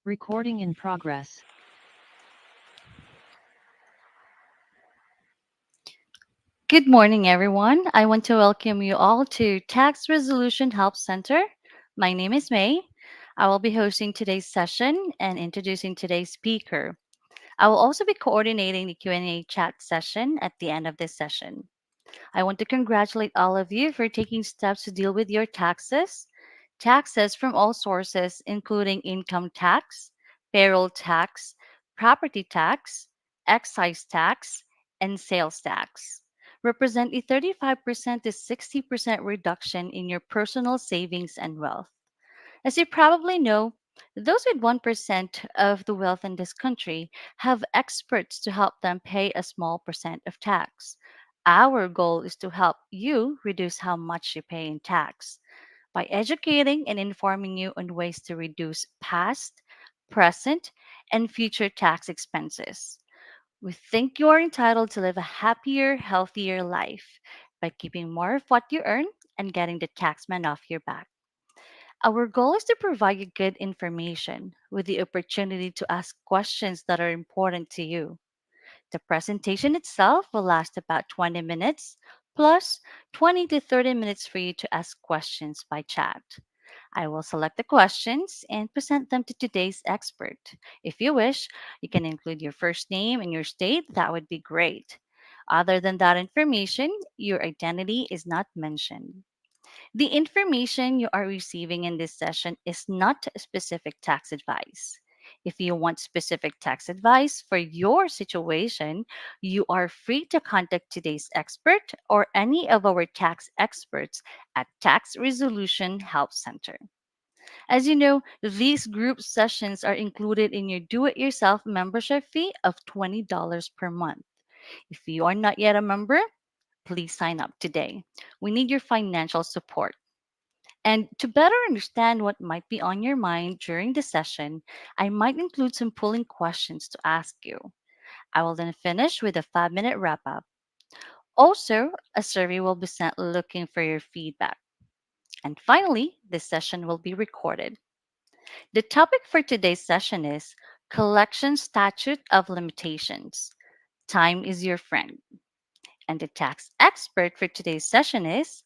Recording in progress. Good morning, everyone. I want to welcome you all to Tax Resolution Help Center. My name is May. I will be hosting today's session and introducing today's speaker. I will also be coordinating the Q&A chat session at the end of this session. I want to congratulate all of you for taking steps to deal with your taxes. Taxes from all sources, including income tax, payroll tax, property tax, excise tax, and sales tax, represent a 35% to 60% reduction in your personal savings and wealth. As you probably know, those with 1% of the wealth in this country have experts to help them pay a small percent of tax. Our goal is to help you reduce how much you pay in tax by educating and informing you on ways to reduce past, present, and future tax expenses. We think you are entitled to live a happier, healthier life by keeping more of what you earn and getting the taxman off your back. Our goal is to provide you good information with the opportunity to ask questions that are important to you. The presentation itself will last about 20 minutes, plus 20 to 30 minutes for you to ask questions by chat. I will select the questions and present them to today's expert. If you wish, you can include your first name and your state. That would be great. Other than that information, your identity is not mentioned. The information you are receiving in this session is not specific tax advice. If you want specific tax advice for your situation, you are free to contact today's expert or any of our tax experts at Tax Resolution Help Center. As you know, these group sessions are included in your do it yourself membership fee of $20 per month. If you are not yet a member, please sign up today. We need your financial support. And to better understand what might be on your mind during the session, I might include some polling questions to ask you. I will then finish with a 5-minute wrap up. Also, a survey will be sent looking for your feedback. And finally, this session will be recorded. The topic for today's session is Collection Statute of Limitations. Time is your friend. And the tax expert for today's session is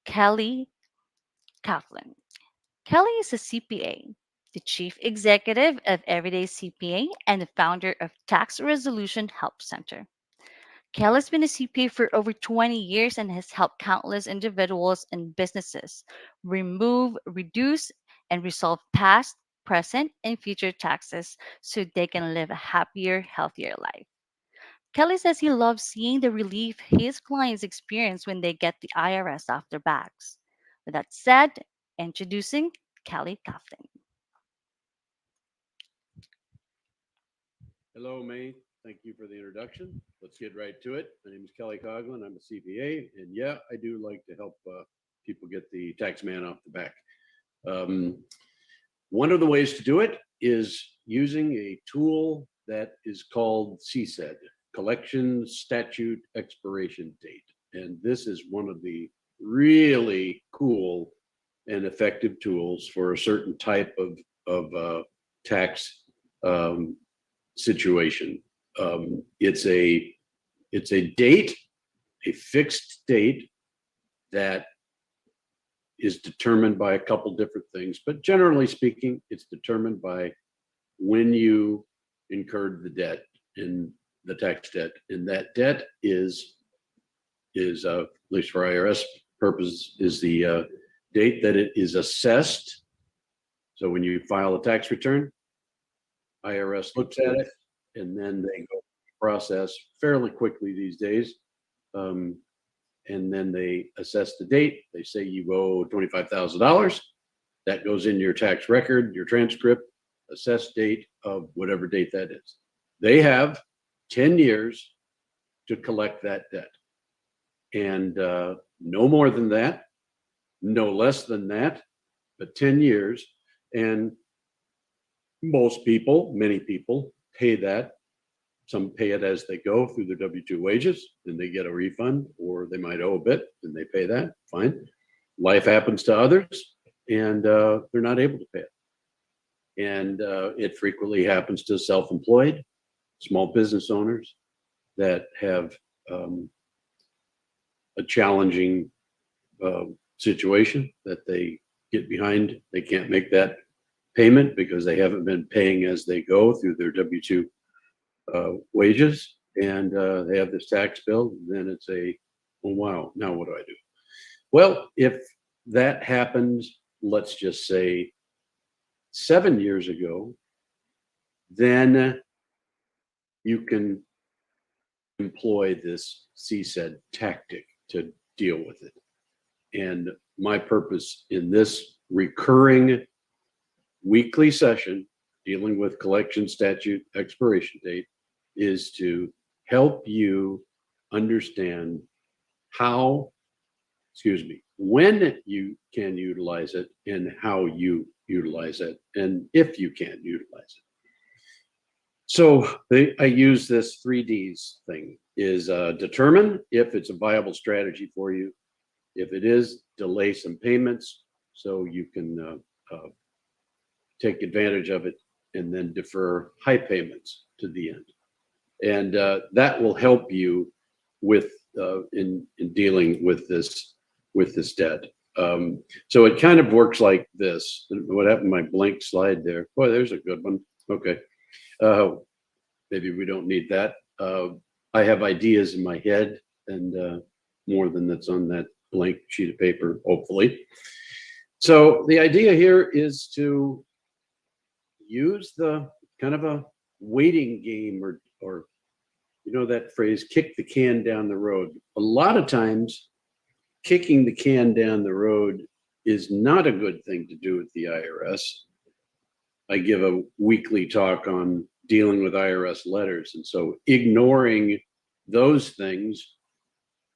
Kelly Coughlin. Kelly is a CPA, the chief executive of Everyday CPA and the founder of Tax Resolution Help Center. Kelly has been a CPA for over 20 years and has helped countless individuals and businesses remove, reduce, and resolve past, present, and future taxes so they can live a happier, healthier life. Kelly says he loves seeing the relief his clients experience when they get the IRS off their backs. With that said, introducing Kelly Coughlin. Hello, May. Thank you for the introduction. Let's get right to it. My name is Kelly Coughlin. I'm a CPA, and yeah, I do like to help people get the tax man off the back. One of the ways to do it is using a tool that is called CSED, Collection Statute Expiration Date. And this is one of the really cool and effective tools for a certain type of tax situation. It's a date, a fixed date that is determined by a couple different things, but generally speaking, it's determined by when you incurred the debt in the tax debt, and that debt is at least for IRS purposes, is the date that it is assessed. So when you file a tax return, IRS looks at it, and then they go process fairly quickly these days. And then they assess the date. They say you owe $25,000. That goes in your tax record, your transcript, assessed date of whatever date that is. They have 10 years to collect that debt. And no more than that, no less than that, but 10 years. And most people, many people, pay that. Some pay it as they go through their W-2 wages, and they get a refund, or they might owe a bit, and they pay that. Fine. Life happens to others, and they're not able to pay it. And it frequently happens to self-employed, small business owners that have a challenging situation that they get behind. They can't make that payment because they haven't been paying as they go through their W-2 wages, and they have this tax bill. Then it's a, oh, wow, now what do I do? Well, if that happened, let's just say 7 years ago, then you can employ this CSED tactic to deal with it. And my purpose in this recurring weekly session dealing with collection statute expiration date is to help you understand how, when you can utilize it and how you utilize it and if you can utilize it. So I use this 3Ds thing is determine if it's a viable strategy for you. If it is, delay some payments so you can take advantage of it, and then defer high payments to the end. And that will help you with in dealing with this debt. So it kind of works like this. What happened to my blank slide there? Boy, there's a good one. Okay. Maybe we don't need that. I have ideas in my head, and more than that's on that blank sheet of paper, hopefully. So the idea here is to use the kind of a waiting game, or you know that phrase, kick the can down the road. A lot of times, kicking the can down the road is not a good thing to do with the IRS. I give a weekly talk on dealing with IRS letters, and so ignoring those things,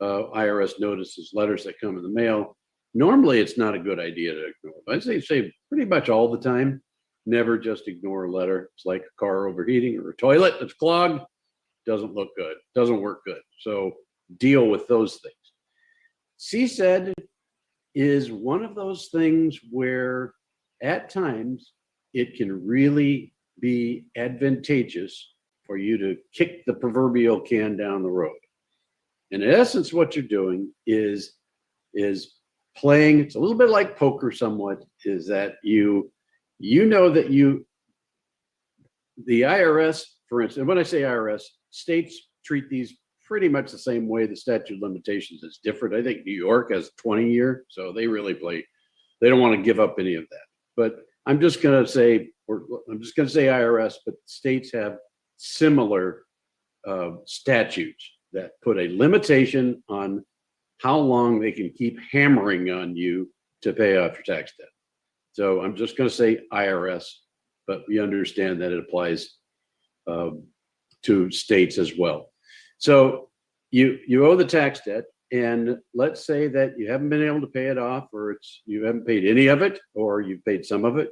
IRS notices, letters that come in the mail, normally it's not a good idea to ignore. I say pretty much all the time, never just ignore a letter. It's like a car overheating or a toilet that's clogged. Doesn't look good, doesn't work good. So deal with those things. CSED is one of those things where at times it can really be advantageous for you to kick the proverbial can down the road. And in essence, what you're doing is playing, it's a little bit like poker somewhat, is that you know that the IRS, for instance, when I say IRS, states treat these pretty much the same way. The statute of limitations is different. I think New York has 20-year, so they really they don't want to give up any of that. But I'm just going to say IRS, but states have similar statutes that put a limitation on how long they can keep hammering on you to pay off your tax debt. So I'm just going to say IRS, but we understand that it applies to states as well. So you owe the tax debt, and let's say that you haven't been able to pay it off, or you haven't paid any of it, or you've paid some of it.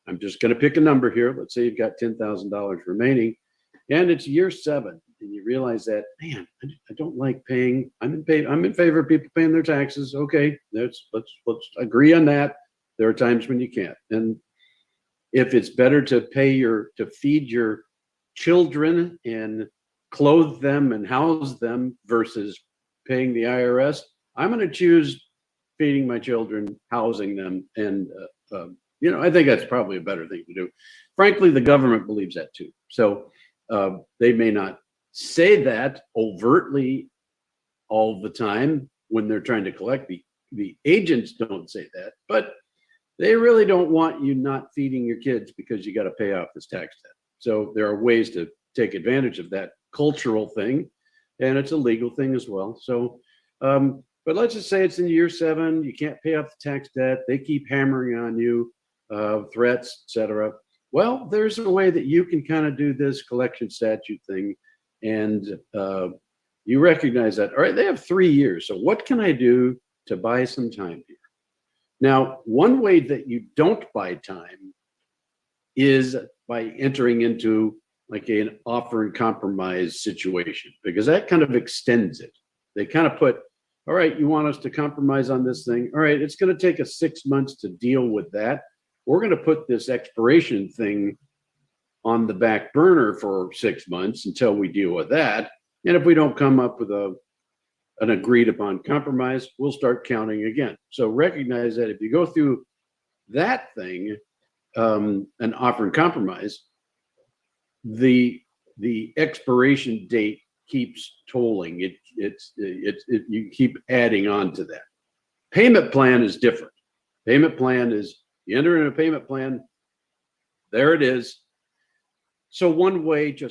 I'm just going to pick a number here. Let's say you've got $10,000 remaining, and it's year 7, and you realize that, man, I don't like paying. I'm in favor of people paying their taxes. Okay, let's agree on that. There are times when you can't, and if it's better to feed your children and clothe them and house them versus paying the IRS, I'm going to choose feeding my children, housing them, and I think that's probably a better thing to do. Frankly, the government believes that too. So they may not say that overtly all the time when they're trying to collect. The agents don't say that, but they really don't want you not feeding your kids because you got to pay off this tax debt. So there are ways to take advantage of that cultural thing, and it's a legal thing as well. So, but let's just say it's in year 7, you can't pay off the tax debt, they keep hammering on you, threats, etc. Well, there's a way that you can kind of do this collection statute thing, and you recognize that, all right, they have 3 years. So what can I do to buy some time here? Now, one way that you don't buy time is by entering into like an offer and compromise situation, because that kind of extends it. They kind of put, all right, you want us to compromise on this thing. All right, it's going to take us 6 months to deal with that. we're going to put this expiration thing on the back burner for 6 months until we deal with that. And if we don't come up with an agreed upon compromise, we'll start counting again. So recognize that if you go through that thing, an offer and compromise, the expiration date keeps tolling. You keep adding on to that. Payment plan is different. Payment plan is you enter in a payment plan, there it is. So one way to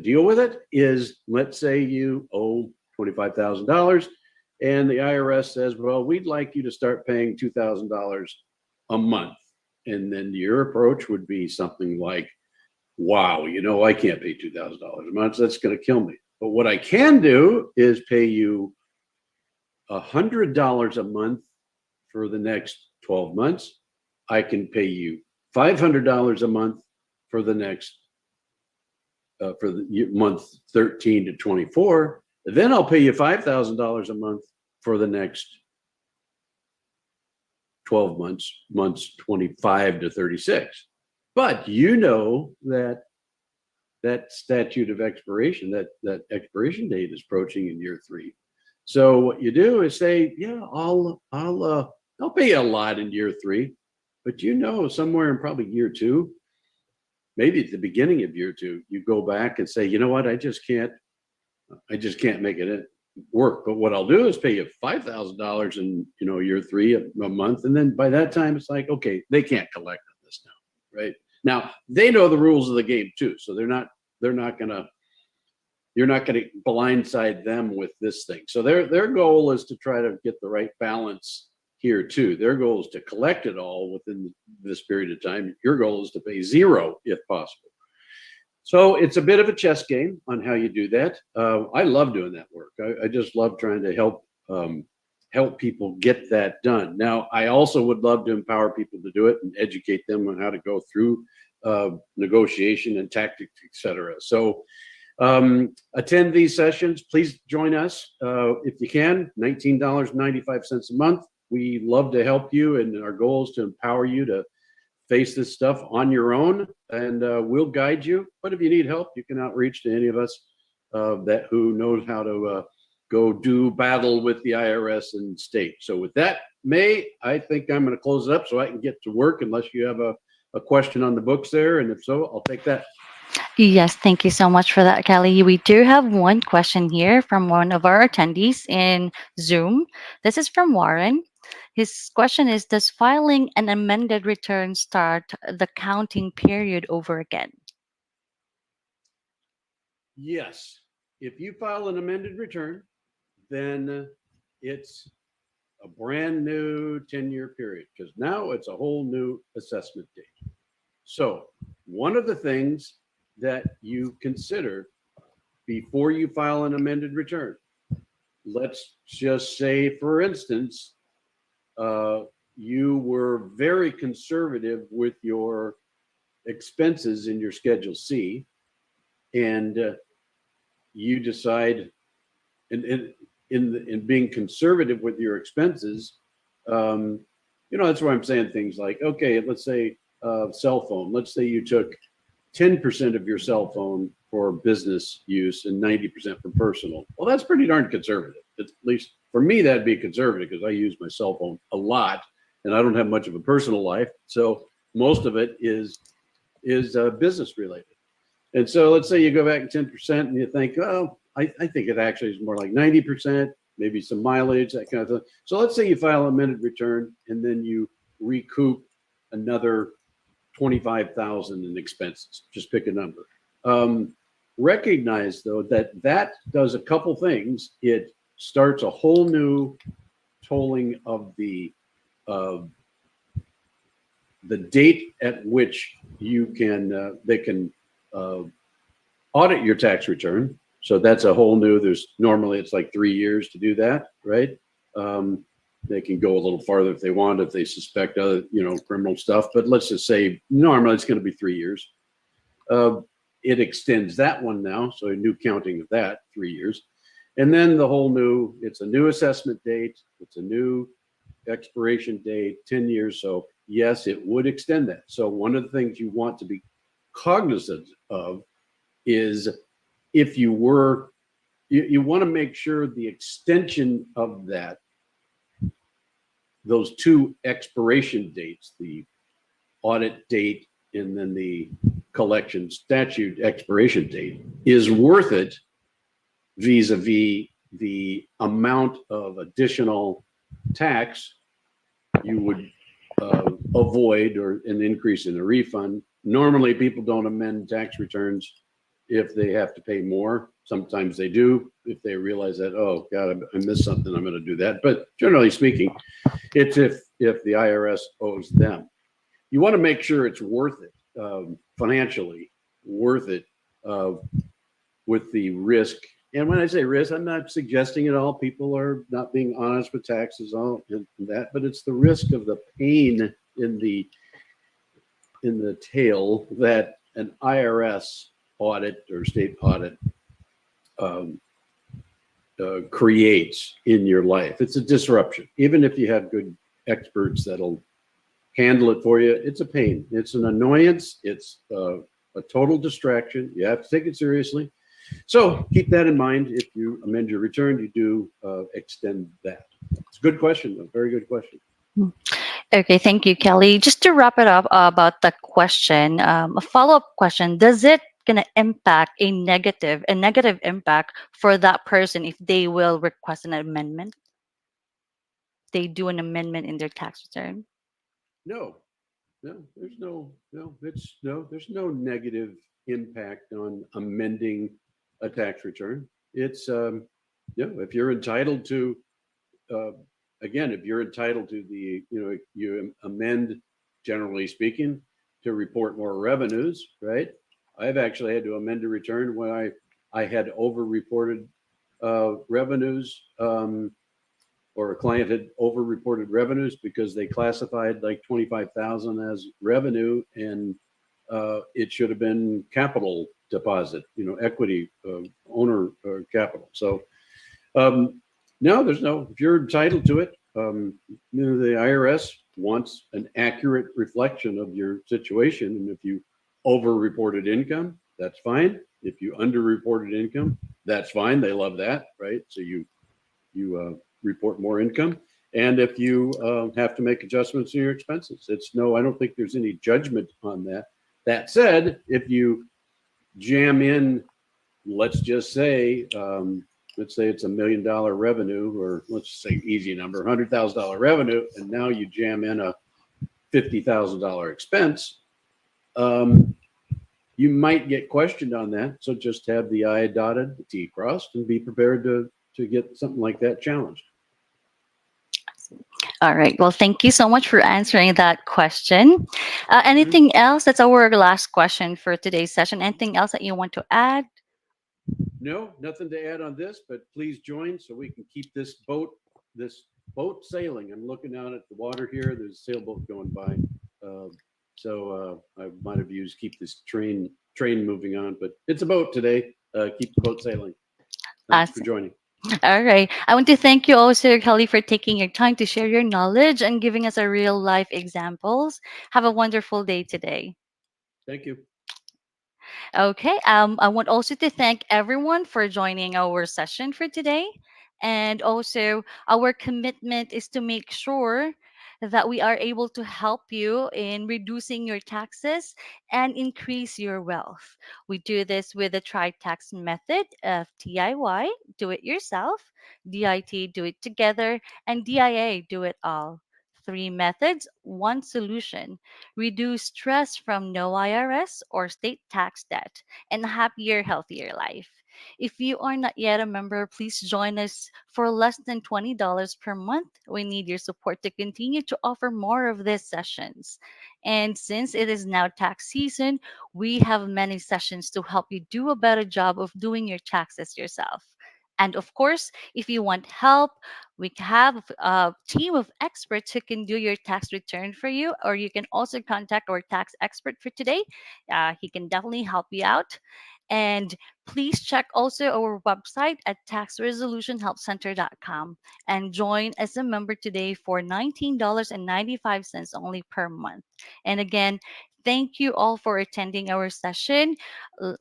deal with it is, let's say you owe $25,000 and the IRS says, well, we'd like you to start paying $2,000 a month. And then your approach would be something like, wow, I can't pay $2,000 a month. That's going to kill me. But what I can do is pay you $100 a month for the next 12 months. I can pay you $500 a month for the next for the month 13 to 24. Then I'll pay you $5,000 a month for the next 12 months 25 to 36. But that statute of expiration, that expiration date is approaching in year 3. So what you do is say, yeah, I'll pay you a lot in year 3, but somewhere in probably year 2, maybe at the beginning of year 2, you go back and say, you know what, I just can't make it work. But what I'll do is pay you $5,000 in year 3 a month, and then by that time it's like, okay, they can't collect on this now, right? Now they know the rules of the game too, so you're not gonna blindside them with this thing. So their goal is to try to get the right balance here too. Their goal is to collect it all within this period of time. Your goal is to pay 0 if possible. So it's a bit of a chess game on how you do that. I love doing that work. I just love trying to help people get that done. Now, I also would love to empower people to do it and educate them on how to go through negotiation and tactics, etc. So attend these sessions. Please join us if you can. $19.95 a month. We love to help you, and our goal is to empower you to face this stuff on your own, and we'll guide you. But if you need help, you can outreach to any of us who knows how to go do battle with the IRS and state. So with that, May, I think I'm going to close it up so I can get to work, unless you have a question on the books there, and if so, I'll take that. Yes, thank you so much for that, Kelly. We do have one question here from one of our attendees in Zoom. This is from Warren. His question is, does filing an amended return start the counting period over again? Yes. If you file an amended return, then it's a brand new 10-year period, because now it's a whole new assessment date. So one of the things that you consider before you file an amended return, let's just say, for instance, you were very conservative with your expenses in your Schedule C, and you decide, in being conservative with your expenses, that's why I'm saying things like, okay, let's say cell phone. Let's say you took 10% of your cell phone for business use and 90% for personal. Well, that's pretty darn conservative. At least for me, that'd be conservative, because I use my cell phone a lot and I don't have much of a personal life. So most of it is business related. And so let's say you go back 10% and you think, oh, I think it actually is more like 90%, maybe some mileage, that kind of thing. So let's say you file an amended return and then you recoup another $25,000 in expenses. Just pick a number. Recognize though that does a couple things. It starts a whole new tolling of the date at which they can audit your tax return. So that's a whole new. Normally it's like 3 years to do that, right? They can go a little farther if they want, if they suspect other, criminal stuff. But let's just say normally it's going to be 3 years. It extends that one now, so a new counting of that, 3 years. And then it's a new assessment date. It's a new expiration date, 10 years. So yes, it would extend that. So one of the things you want to be cognizant of is if you want to make sure the extension of those two expiration dates, the audit date and then the collection statute expiration date, is worth it vis-a-vis the amount of additional tax you would avoid, or an increase in the refund. Normally, people don't amend tax returns if they have to pay more. Sometimes they do if they realize that, oh God, I missed something, I'm going to do that. But generally speaking, it's if the IRS owes them. You want to make sure it's worth it, financially worth it, uh, with the risk. And when I say risk, I'm not suggesting at all people are not being honest with taxes, all and that, but it's the risk of the pain in the tail that an IRS audit or state audit um, creates in your life. It's a disruption. Even if you have good experts that'll handle it for you, it's a pain. It's an annoyance. It's a total distraction. You have to take it seriously. So keep that in mind. If you amend your return, you do extend that. It's a good question, a very good question. Okay, thank you, Kelly. Just to wrap it up about the question, a follow-up question: does it gonna impact a negative impact for that person if they will request an amendment? They do an amendment in their tax return. No, there's no negative impact on amending a tax return. It's, if you're entitled to, uh, again, if you're entitled to you amend, generally speaking, to report more revenues, right? I've actually had to amend a return when I had over-reported revenues, or a client had over-reported revenues because they classified like 25,000 as revenue, and it should have been capital deposit, equity, owner capital. So no, there's no. If you're entitled to it, the IRS wants an accurate reflection of your situation, and if you over-reported income, that's fine. If you under-reported income, that's fine. They love that, right? So you report more income. And if you have to make adjustments in your expenses, I don't think there's any judgment on that. That said, if you jam in, let's just say, let's say it's $1 million revenue, or let's say easy number, $100,000 revenue, and now you jam in a $50,000 expense, you might get questioned on that. So just have the I dotted, the T crossed, and be prepared to get something like that challenged. All right. Well, thank you so much for answering that question. Mhm. Anything else? That's our last question for today's session. Anything else that you want to add? No, nothing to add on this, but please join so we can keep this boat sailing. I'm looking out at the water here. There's a sailboat going by. Uh, so I might have used keep this train moving on, but it's a boat today. Keep the boat sailing. Thanks for Awesome. joining. All right. I want to thank you also, Kelly, for taking your time to share your knowledge and giving us a real life examples. Have a wonderful day today. Thank you. Okay. I want also to thank everyone for joining our session for today. And also, our commitment is to make sure that we are able to help you in reducing your taxes and increase your wealth. We do this with the tri tax method of TIY, do it yourself, DIT, do it together, and DIA, do it all. Three methods, one solution. Reduce stress from no IRS or state tax debt, and a happier, healthier life. If you are not yet a member, please join us for less than $20 per month. We need your support to continue to offer more of these sessions. And since it is now tax season, we have many sessions to help you do a better job of doing your taxes yourself. And of course, if you want help, we have a team of experts who can do your tax return for you, or you can also contact our tax expert for today. He can definitely help you out. And please check also our website at taxresolutionhelpcenter.com and join as a member today for $19.95 only per month. And again, thank you all for attending our session. Uh,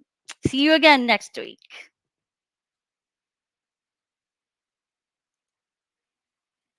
See you again next week.